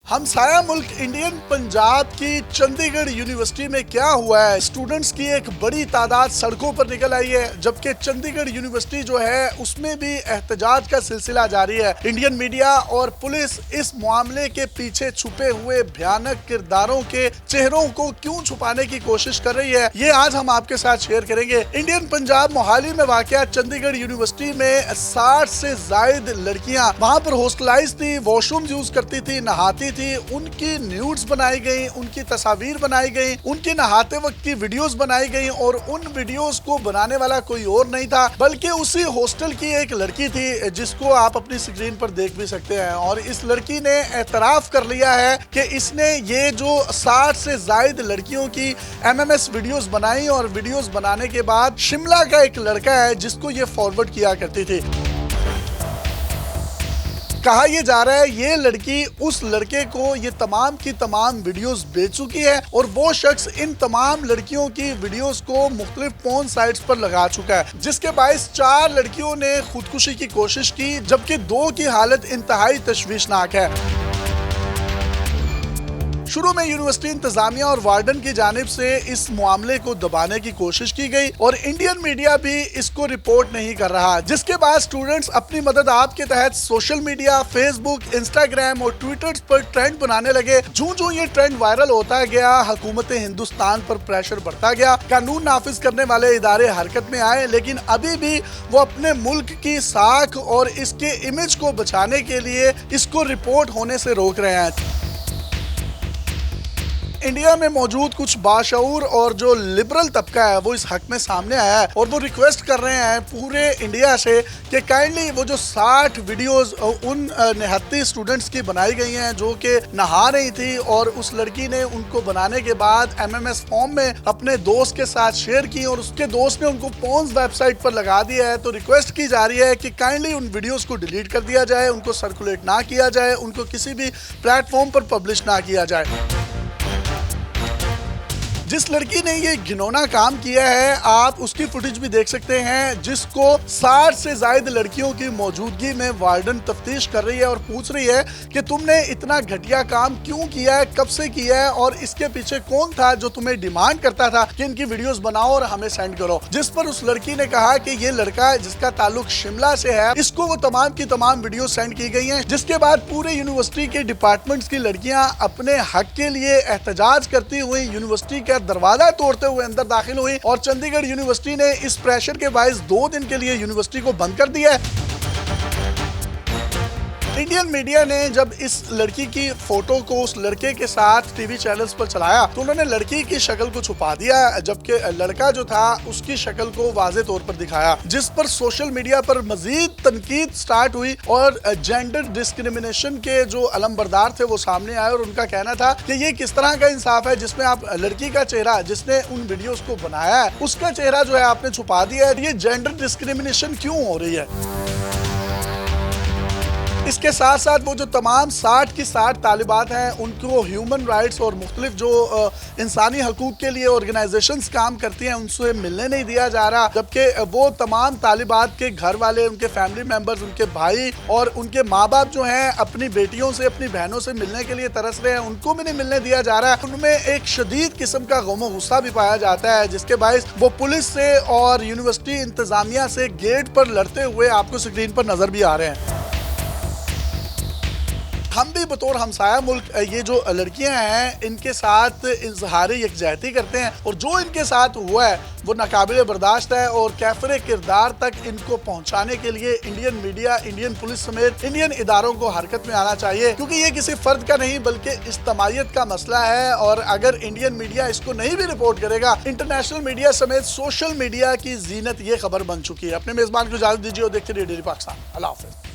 हमसाया मुल्क इंडियन पंजाब की चंडीगढ़ यूनिवर्सिटी में क्या हुआ है। स्टूडेंट्स की एक बड़ी तादाद सड़कों पर निकल आई है, जबकि चंडीगढ़ यूनिवर्सिटी जो है उसमें भी एहतजाज का सिलसिला जारी है। इंडियन मीडिया और पुलिस इस मामले के पीछे छुपे हुए भयानक किरदारों के चेहरों को क्यों छुपाने की कोशिश कर रही है, ये आज हम आपके साथ शेयर करेंगे। इंडियन पंजाब मोहाली में वाक़या चंडीगढ़ यूनिवर्सिटी में 60 से ज्यादा लड़कियां वहां पर हॉस्टलाइज थी, वॉशरूम यूज करती थी, नहाती थी। उनकी न्यूड्स बनाई गई, उनकी तस्वीर बनाई गई, उनके नहाते वक्त की वीडियोस बनाई गई और उन वीडियोस को बनाने वाला कोई और नहीं था बल्कि उसी हॉस्टल की एक लड़की थी, जिसको आप अपनी स्क्रीन पर देख भी सकते हैं। और इस लड़की ने एतराफ कर लिया है कि इसने ये जो 60 से ज्यादा लड़कियों की MMS वीडियोस बनाई और वीडियोस बनाने के बाद शिमला का एक लड़का है जिसको ये फॉरवर्ड किया करती थी। कहा यह जा रहा है ये लड़की उस लड़के को ये तमाम की तमाम वीडियोस भेज चुकी है और वो शख्स इन तमाम लड़कियों की वीडियोस को मुख्तलिफ पोर्न साइट्स पर लगा चुका है, जिसके बायस 4 लड़कियों ने खुदकुशी की कोशिश की, जबकि 2 की हालत इंतहाई तशवीशनाक है। शुरू में यूनिवर्सिटी इंतजामिया और वार्डन की जानिब से इस मामले को दबाने की कोशिश की गई और इंडियन मीडिया भी इसको रिपोर्ट नहीं कर रहा, जिसके बाद स्टूडेंट्स अपनी मदद आप के तहत सोशल मीडिया, फेसबुक, इंस्टाग्राम और ट्विटर पर ट्रेंड बनाने लगे। जो ये ट्रेंड वायरल होता गया, हुकूमत हिंदुस्तान पर प्रेशर बढ़ता गया, कानून नाफिज करने वाले इदारे हरकत में आए, लेकिन अभी भी वो अपने मुल्क की साख और इसके इमेज को बचाने के लिए इसको रिपोर्ट होने से रोक रहे हैं। इंडिया में मौजूद कुछ बाशऊर और जो लिबरल तबका है वो इस हक में सामने आया है और वो रिक्वेस्ट कर रहे हैं पूरे इंडिया से कि काइंडली वो जो 60 वीडियोस उन निहत्ती स्टूडेंट्स की बनाई गई हैं जो कि नहा रही थी और उस लड़की ने उनको बनाने के बाद MMS फॉर्म में अपने दोस्त के साथ शेयर की और उसके दोस्त ने उनको पोर्न वेबसाइट पर लगा दिया है। तो रिक्वेस्ट की जा रही है कि काइंडली उन वीडियोस को डिलीट कर दिया जाए, उनको सर्कुलेट ना किया जाए, उनको किसी भी प्लेटफॉर्म पर पब्लिश ना किया जाए। जिस लड़की ने ये घिनौना काम किया है आप उसकी फुटेज भी देख सकते हैं, जिसको 60 से ज्यादा लड़कियों की मौजूदगी में वार्डन तफ्तीश कर रही है और पूछ रही है कि तुमने इतना घटिया काम क्यों किया है, कब से किया है और इसके पीछे कौन था जो तुम्हें डिमांड करता था कि इनकी वीडियोस बनाओ और हमें सेंड करो। जिस पर उस लड़की ने कहा कि ये लड़का जिसका ताल्लुक शिमला से है, इसको वो तमाम की तमाम वीडियो सेंड की गई है। जिसके बाद पूरे यूनिवर्सिटी के डिपार्टमेंट्स की लड़कियां अपने हक के लिए एहतजाज करती हुई यूनिवर्सिटी के दरवाजा तोड़ते हुए अंदर दाखिल हुई और चंडीगढ़ यूनिवर्सिटी ने इस प्रेशर के बायस 2 दिन के लिए यूनिवर्सिटी को बंद कर दिया है। इंडियन मीडिया ने जब इस लड़की की फोटो को उस लड़के के साथ टीवी चैनल्स पर चलाया तो उन्होंने लड़की की शक्ल को छुपा दिया, जबकि लड़का जो था उसकी शक्ल को वाज़े तौर पर दिखाया, जिस पर सोशल मीडिया पर मजीद तनकीद स्टार्ट हुई और जेंडर डिस्क्रिमिनेशन के जो अलमबरदार थे वो सामने आए और उनका कहना था कि ये किस तरह का इंसाफ है जिसमें आप लड़की का चेहरा जिसने उन वीडियोस को बनाया है उसका चेहरा जो है आपने छुपा दिया है। ये जेंडर डिस्क्रिमिनेशन क्यों हो रही है। इसके साथ साथ वो जो तमाम 60 की 60 तालिबात हैं उनको ह्यूमन राइट्स और मुख्तलिफ जो इंसानी हकूक के लिए ऑर्गेनाइजेशंस काम करती हैं उनसे मिलने नहीं दिया जा रहा, जबकि वो तमाम तालिबात के घर वाले, उनके फैमिली मेम्बर्स, उनके भाई और उनके माँ बाप जो हैं अपनी बेटियों से, अपनी बहनों से मिलने के लिए तरस रहे हैं, उनको भी नहीं मिलने दिया जा रहा है। उनमें एक शदीद किस्म का गम और गुस्सा भी पाया जाता है, जिसके बायस वो पुलिस से और यूनिवर्सिटी इंतजामिया से गेट पर लड़ते हुए आपको स्क्रीन पर नजर भी आ रहे हैं। हम भी बतौर हमसाया मुल्क ये जो लड़कियां हैं इनके साथ इजहार यकजहती करते हैं और जो इनके साथ हुआ है वो नाकाबिले बर्दाश्त है और कैफरे किरदार तक इनको पहुंचाने के लिए इंडियन मीडिया, इंडियन पुलिस समेत इंडियन इदारों को हरकत में आना चाहिए, क्योंकि ये किसी फर्द का नहीं बल्कि इज्तमाइयत का मसला है। और अगर इंडियन मीडिया इसको नहीं भी रिपोर्ट करेगा, इंटरनेशनल मीडिया समेत सोशल मीडिया की जीनत ये खबर बन चुकी है। अपने मेजबान को इजाजत दीजिए और देखते रहिए डेली पाकिस्तान। अल्लाह हाफिज।